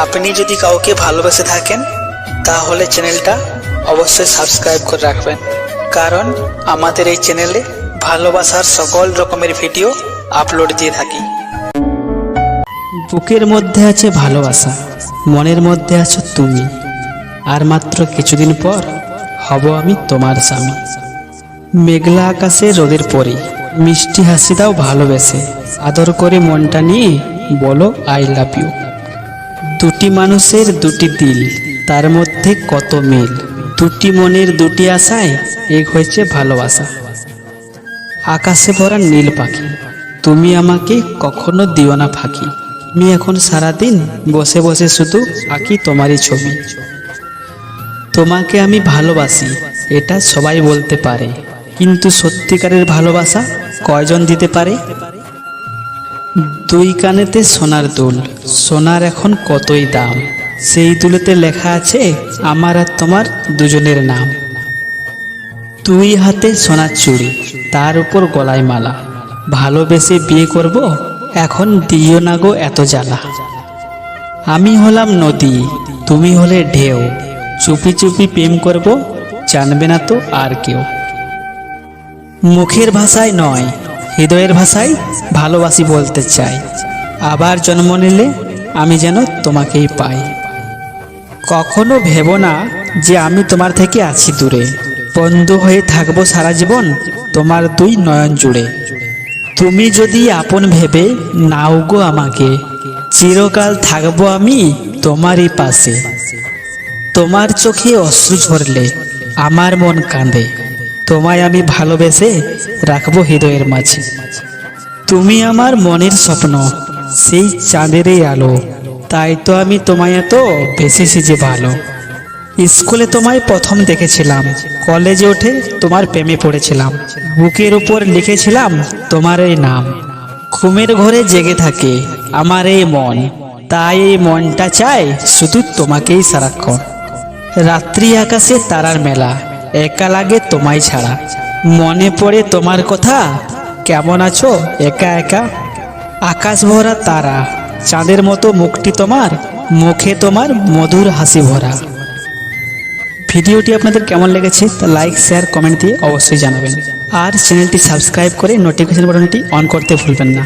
আপনি যদি কাউকে ভালোবেসে থাকেন তাহলে চ্যানেলটা অবশ্যই সাবস্ক্রাইব করে রাখবেন, কারণ আমাদের এই চ্যানেলে ভালোবাসার সকল রকমের ভিডিও আপলোড দিয়ে থাকি। বুকের মধ্যে আছে ভালোবাসা, মনের মধ্যে আছো তুমি, আর মাত্র কিছুদিন পর হব আমি তোমার স্বামী। মেঘলা আকাশে রোদের পরে মিষ্টি হাসি দাও ভালোবেসে, আদর করে মনটা নিয়ে বলো আই লাভ ইউ। দুটি মানুষের দুটি দিল, তার মধ্যে কত মিল, দুটি মনের দুটি আশায় এক হয়েছে ভালোবাসা। আকাশে ভরা নীল পাখি, তুমি আমাকে কখনো দিও না ফাঁকি। আমি এখন সারাদিন বসে বসে শুধু আঁকি তোমারই ছবি। তোমাকে আমি ভালোবাসি এটা সবাই বলতে পারে, কিন্তু সত্যিকারের ভালোবাসা কয়জন দিতে পারে? দুই কানেতে সোনার দুল, সোনার এখন কতই দাম, সেই দুলেতে লেখা আছে আমার আর তোমার দুজনের নাম। দুই হাতে সোনার চুড়ি, তার উপর গলায় মালা, ভালোবেসে বিয়ে করব এখন দিও না গো এত জ্বালা। আমি হলাম নদী, তুমি হলে ঢেউ, চুপি চুপি প্রেম করব জানবে না তো আর কেউ। মুখের ভাষায় নয় হৃদয়ের ভাষায় ভালোবাসি বলতে চাই, আবার জন্ম নিলে আমি যেন তোমাকেই পাই। কখনো ভেবো না যে আমি তোমার থেকে আছি দূরে, বন্ধু হয়ে থাকবো সারা জীবন তোমার দুই নয়ন জুড়ে। তুমি যদি আপন ভেবে নাও গো আমাকে, চিরকাল থাকবো আমি তোমারই পাশে। তোমার চোখে অশ্রু ঝরলে আমার মন কাঁদে, তোমায় আমি ভালোবেসে রাখবো হৃদয়ের মাঝে। তুমি আমার মনের স্বপ্ন, সেই চাঁদেরই আলো, তাই তো আমি তোমায় এত বেশি যে ভালো। স্কুলে তোমায় প্রথম দেখেছিলাম, কলেজে উঠে তোমার প্রেমে পড়েছিলাম, বুকের উপর লিখেছিলাম তোমার এই নাম। ঘুমের ঘরে জেগে থাকে আমার এই মন, তাই এই মনটা চায় শুধু তোমাকেই সারাক্ষণ। রাত্রি আকাশে তারার মেলা, একা লাগে তোমায় ছাড়া, মনে পড়ে তোমার কথা কেমন আছো একা একা। আকাশ ভরা তারা, চাঁদের মতো মুখটি তোমার, মুখে তোমার মধুর হাসি ভরা। ভিডিওটি আপনাদের কেমন লেগেছে তা লাইক শেয়ার কমেন্ট দিয়ে অবশ্যই জানাবেন, আর চ্যানেলটি সাবস্ক্রাইব করে নোটিফিকেশন বাটনটি অন করতে ভুলবেন না।